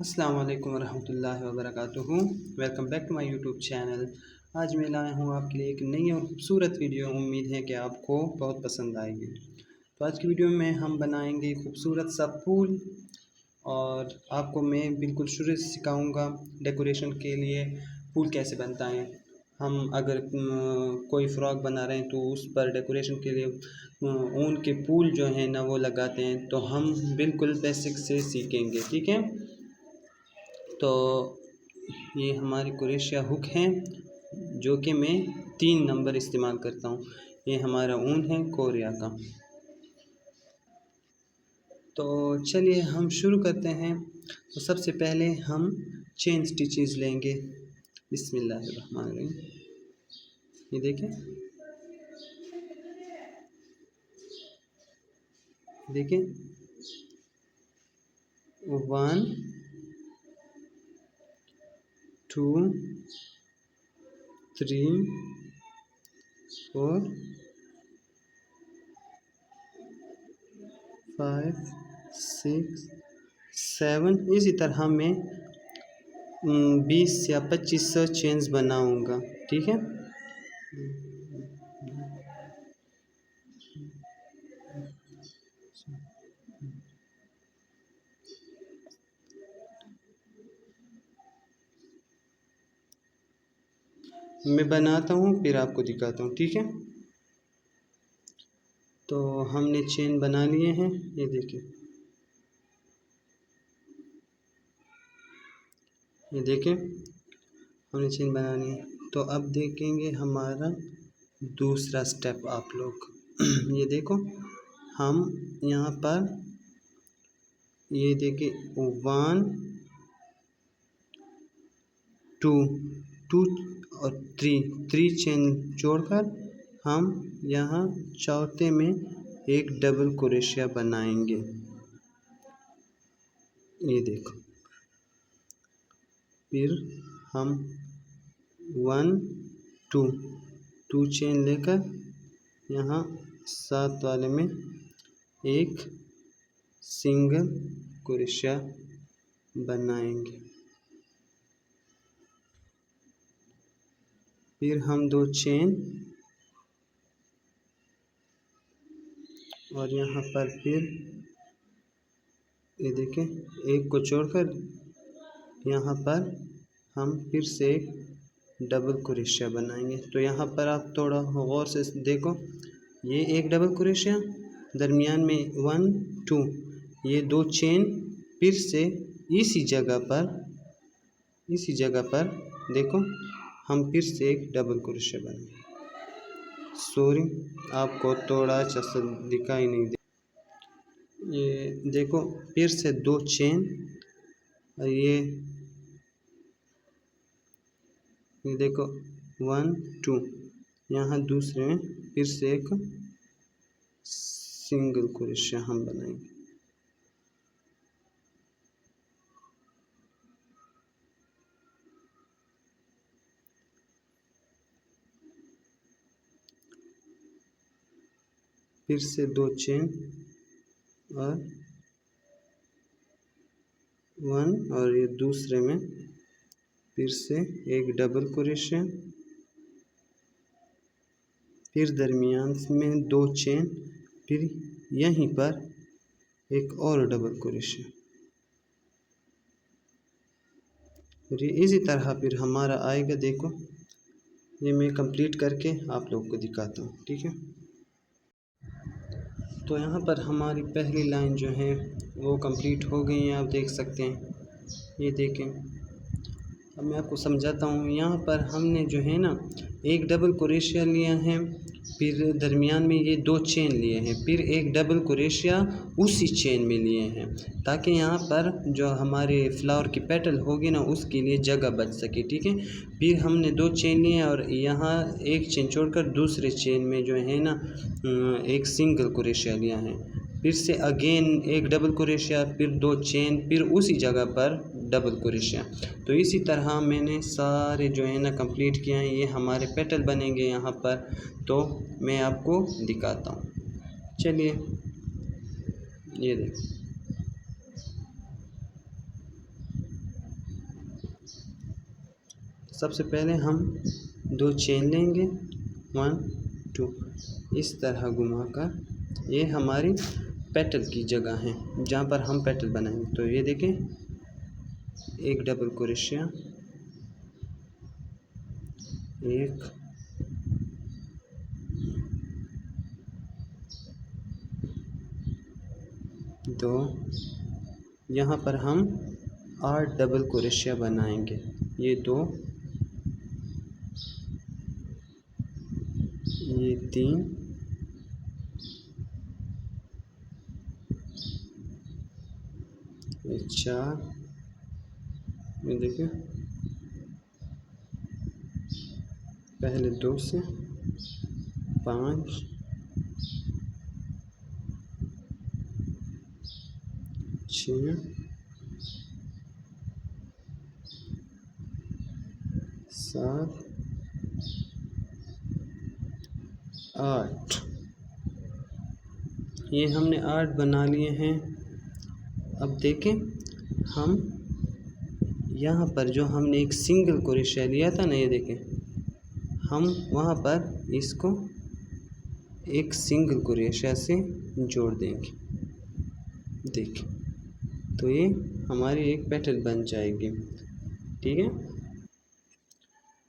अस्सलाम वालेकुम वरहमतुल्लाहि वबरकातुहू। Welcome back to my YouTube channel. आज मैं लाया हूँ आपके लिए एक नई और ख़ूबसूरत वीडियो। उम्मीद है कि आपको बहुत पसंद आएगी। तो आज की वीडियो में हम बनाएंगे खूबसूरत सा फूल और आपको मैं बिल्कुल शुरू से सिखाऊंगा डेकोरेशन के लिए फूल कैसे बनता है। हम अगर कोई फ्रॉक बना रहे हैं तो उस पर डेकोरेशन के लिए ऊन के फूल जो हैं ना वो लगाते हैं, तो हम बिल्कुल बेसिक से सीखेंगे। ठीक है, तो ये हमारी कुरेशिया हुक हैं जो कि मैं 3 नंबर इस्तेमाल करता हूँ। ये हमारा ऊन है कोरिया का। तो चलिए हम शुरू करते हैं। तो सबसे पहले हम चेन स्टिचेस लेंगे। बिस्मिल्लाहिर्रहमानिर्रहीम। ये देखें, देखें 1 2 3 4 5 6 7। इसी तरह मैं 20 या 25 चेन्स बनाऊंगा। ठीक है, मैं बनाता हूँ फिर आपको दिखाता हूँ। ठीक है, तो हमने चेन बना लिए हैं। ये देखिए, ये देखें हमने चेन बना ली है। तो अब देखेंगे हमारा दूसरा स्टेप आप लोग। ये देखो, हम यहाँ पर ये देखिए 1 2 और 3 चेन जोड़कर हम यहाँ चौथे में एक डबल क्रोशिया बनाएंगे। ये देखो, फिर हम 1 2 चेन लेकर यहाँ 7 वाले में एक सिंगल क्रोशिया बनाएंगे। फिर हम 2 चेन और यहाँ पर फिर ये देखें एक को छोड़कर यहाँ पर हम फिर से एक डबल क्रोशिया बनाएंगे। तो यहाँ पर आप थोड़ा गौर से देखो, ये एक डबल क्रोशिया, दरमियान में 1 2, ये 2 चेन, फिर से इसी जगह पर देखो हम फिर से एक डबल क्रोशिया बनाएंगे। सॉरी, आपको थोड़ा अच्छा सा दिखाई नहीं दे। ये देखो फिर से 2 चेन और ये देखो 1 2, यहाँ दूसरे में फिर से एक सिंगल क्रोशिया हम बनाएंगे। फिर से 2 चेन और 1 और ये दूसरे में फिर से एक डबल क्रोशिया, फिर दरमियान में 2 चेन, फिर यहीं पर एक और डबल क्रोशिया। और ये इसी तरह फिर हमारा आएगा। देखो, ये मैं कंप्लीट करके आप लोगों को दिखाता हूँ। ठीक है, तो यहाँ पर हमारी पहली लाइन जो है वो कंप्लीट हो गई है, आप देख सकते हैं। ये देखें, अब मैं आपको समझाता हूँ। यहाँ पर हमने जो है ना एक डबल क्रोशिया लिया है, फिर दरमियान में ये 2 चेन लिए हैं, फिर एक डबल क्रोशिया उसी चेन में लिए हैं, ताकि यहाँ पर जो हमारे फ्लावर की पेटल होगी ना उसके लिए जगह बच सके। ठीक है, फिर हमने 2 चेन लिए और यहाँ एक चेन छोड़कर दूसरे चेन में जो है ना एक सिंगल क्रोशिया लिया है, फिर से अगेन एक डबल क्रोशिया, फिर 2 चेन, फिर उसी जगह पर डबल क्रोशिया। तो इसी तरह मैंने सारे जो है ना कंप्लीट किए हैं। ये हमारे पेटल बनेंगे यहाँ पर, तो मैं आपको दिखाता हूँ। चलिए, ये देखो, सबसे पहले हम 2 चेन लेंगे, 1 2, इस तरह घुमाकर। ये हमारी पेटल की जगह है जहाँ पर हम पेटल बनाएंगे। तो ये देखें, एक डबल क्रोशिया, 1 2, यहाँ पर हम 8 डबल क्रोशिया बनाएंगे। ये 2, ये 3, ये 4, ये देखिए पहले 2 से 5, 6, 7, 8। ये हमने 8 बना लिए हैं। अब देखें, हम यहाँ पर जो हमने एक सिंगल क्रोशिया लिया था ना, ये देखें, हम वहाँ पर इसको एक सिंगल क्रोशिया से जोड़ देंगे। देखिए, तो ये हमारी एक पेटल बन जाएगी। ठीक है,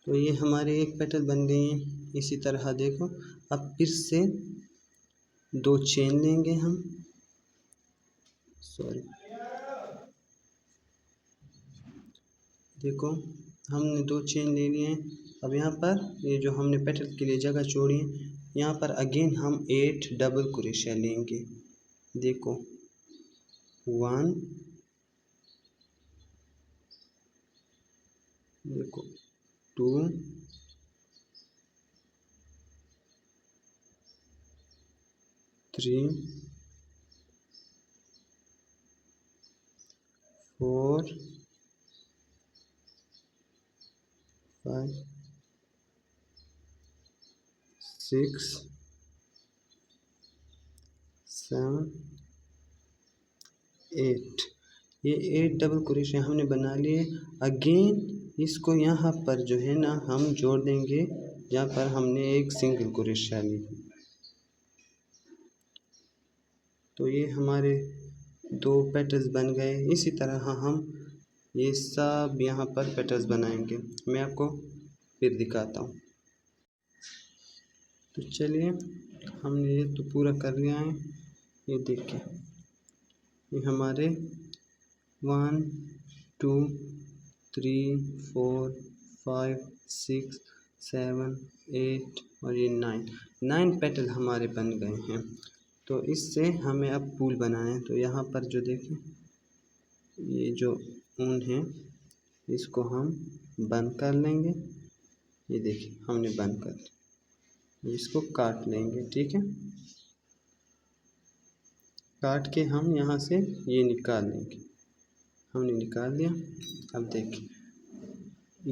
तो ये हमारे एक पेटल बन गई है। इसी तरह देखो, अब फिर से 2 चेन लेंगे हम, देखो हमने 2 चेन ले लिए हैं। अब यहाँ पर ये जो हमने पेटल के लिए जगह छोड़ी है, यहाँ पर अगेन हम 8 डबल क्रोशिया लेंगे। देखो 1, देखो 2, 3, 4, 5, 6, 7, 8। ये 8 डबल क्रोशिया हमने बना लिए। अगेन इसको यहाँ पर जो है ना हम जोड़ देंगे जहाँ पर हमने एक सिंगल क्रोशिया ली। तो ये हमारे 2 पेटल्स बन गए। इसी तरह हम ये सब यहाँ पर पेटल्स बनाएंगे। मैं आपको फिर दिखाता हूँ। तो चलिए, हमने ये तो पूरा कर लिया है। ये देखिए, ये हमारे 1 2 3 4 5 6 7 8 और ये 9 पेटल हमारे बन गए हैं। तो इससे हमें अब फूल बनाना है। तो यहाँ पर जो देखें, ये जो ऊन है इसको हम बंद कर लेंगे। ये देखिए, हमने बंद कर लिया। इसको काट लेंगे। ठीक है, काट के हम यहाँ से ये निकाल लेंगे। हमने निकाल लिया। अब देखिए,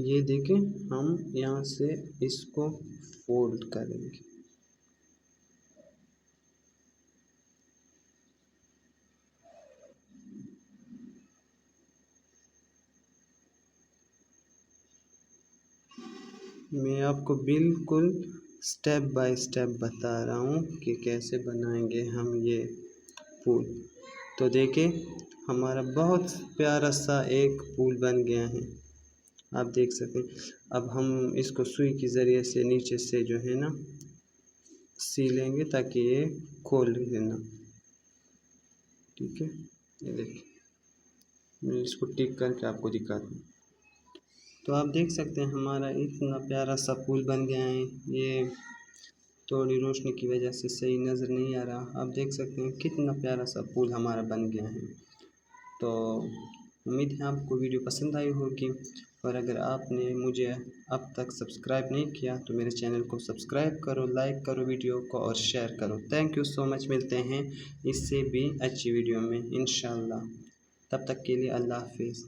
ये देखें, हम यहाँ से इसको फोल्ड करेंगे। मैं आपको बिल्कुल स्टेप बाय स्टेप बता रहा हूँ कि कैसे बनाएंगे हम ये फूल। तो देखिए, हमारा बहुत प्यारा सा एक फूल बन गया है। आप देख सकते हैं। अब हम इसको सुई के ज़रिए से नीचे से जो है ना सी लेंगे ताकि ये खोल लेना। ठीक है, ये देखिए, मैं इसको टिक करके आपको दिखाता हूँ। तो आप देख सकते हैं हमारा इतना प्यारा सा फूल बन गया है। ये थोड़ी रोशनी की वजह से सही नज़र नहीं आ रहा। आप देख सकते हैं कितना प्यारा सा फूल हमारा बन गया है। तो उम्मीद है आपको वीडियो पसंद आई होगी। और अगर आपने मुझे अब तक सब्सक्राइब नहीं किया तो मेरे चैनल को सब्सक्राइब करो, लाइक करो वीडियो को और शेयर करो। Thank you so much. मिलते हैं इससे भी अच्छी वीडियो में इंशाल्लाह। तब तक के लिए अल्लाह हाफिज़।